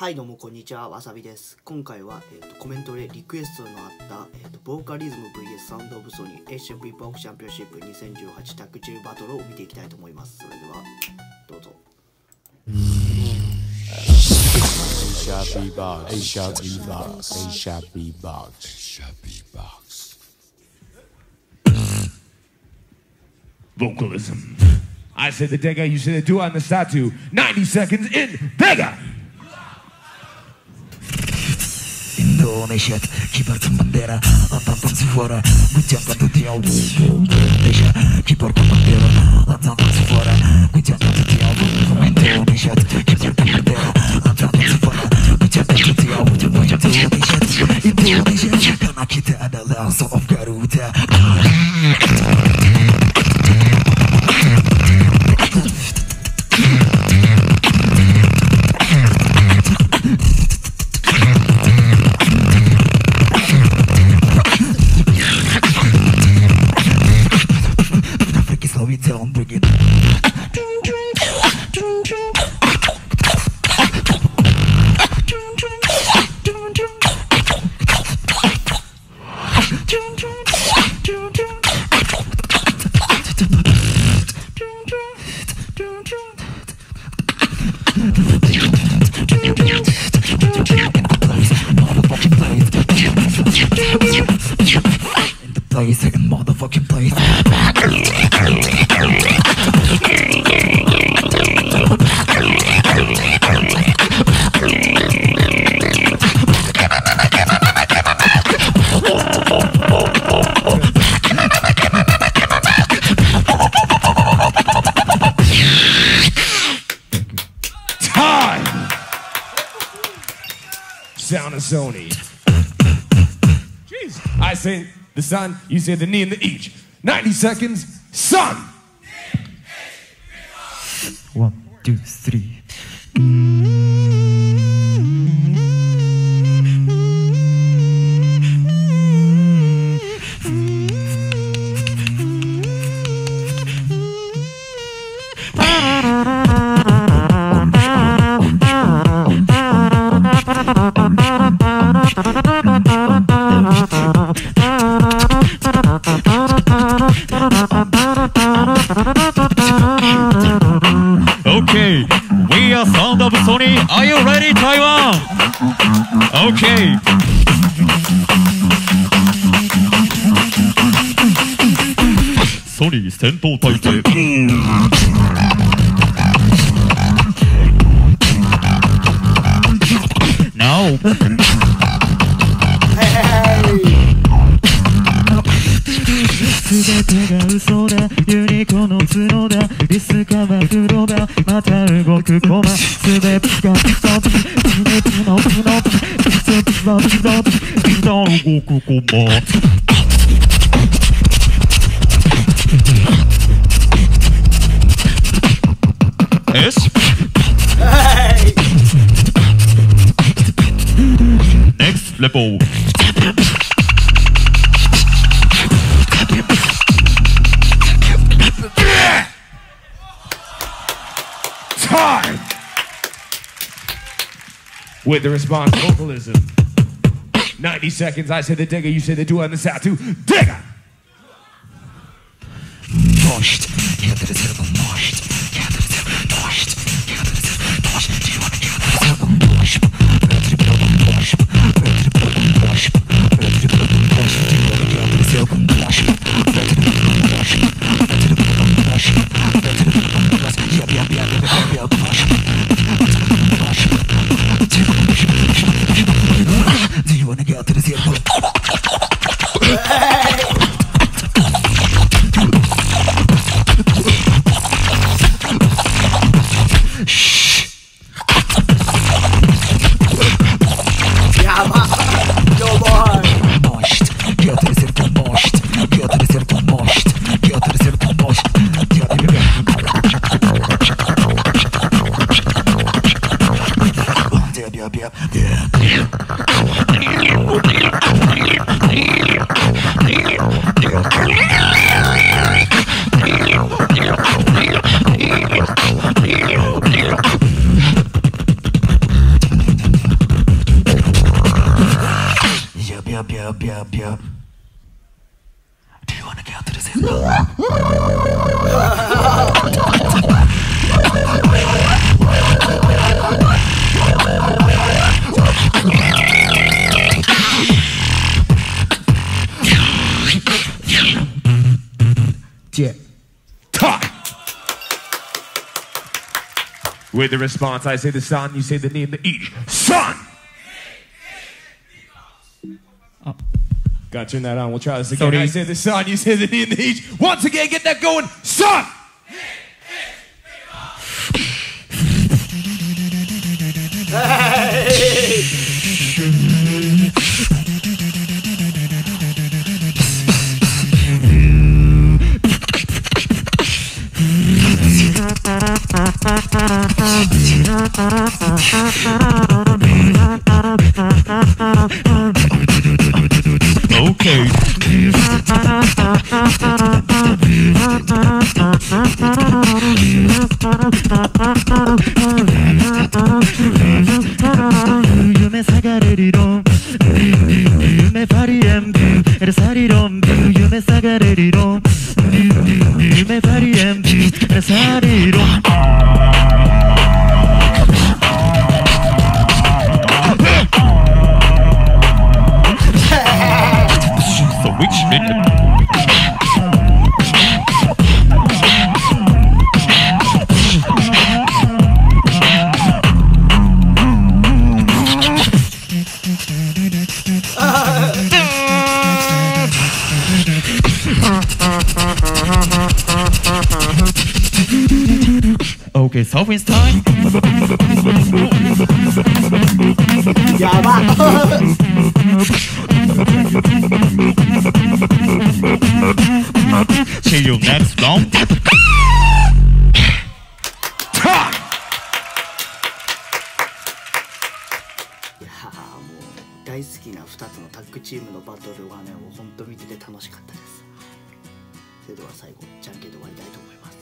はいどうもこんにちは、わさびです。今回は、コメントでリクエストのあった、ボーカリズム VS サウンドオブソニー HFP ポークチャンピオンシップ2018タッグチームバトルを見ていきたいと思います。それではどうぞ。Vocalism. I said the Dega, you said the duo on the statue. 90 seconds in Dega! Indonesia, kibarkan bendera, lantang suara, guncangkan dunia. Indonesia, kibarkan bendera, lantang suara, guncangkan dunia. Indonesia, kibarkan bendera, lantang suara, guncangkan dunia. Indonesia, karena kita adalah Son of Garuda. Don't bring it. In the place, second motherfucking place. Sound of Sony. Jeez. I say the sun, you say the knee and the each. 90 seconds, sun! 1, 2, 3. Okay, we are Sound of Sony. Are you ready, Taiwan? Okay. Sony 戦闘態勢。Now. Hey! 全てが嘘だ、ユニコの角だ、リスカは風呂だ、また動くコマ、全てが嘘だ、全てのプロだ、全ては嘘だ、また動くコマ。S? Hey! Next level. Time! With the response, vocalism. 90 seconds, I say the Dega, you say the duo on the statue. Dega! Pushed. Yeah, that is terrible. Pushed. Yeah, that is terrible. Pushed. Yeah, that is terrible. Pushed. Do you want to get that terrible? Pushed. Pushed. Pushed. Pushed. Do you want to get that terrible? Pushed. Do you want to get to the circle? yeah, yeah. Do you wanna get to the same? Yeah. Time. With the response, I say the sun, you say the knee and the E. Sun! Gotta turn that on. We'll try this again. Sorry. I say the sun, you say the knee and the E. Once again, get that going. Sun! Okay.夢探れ理論夢ファリエンビューエルサリロンビュー夢探れ理論夢ファリエンビューエルサリロンOkay, so it's time. やばっ See you next round. いやーもう大好きな2つのタッグチームのバトルはねもうほんと見てて楽しかったです。それでは最後じゃんけんで終わりたいと思います。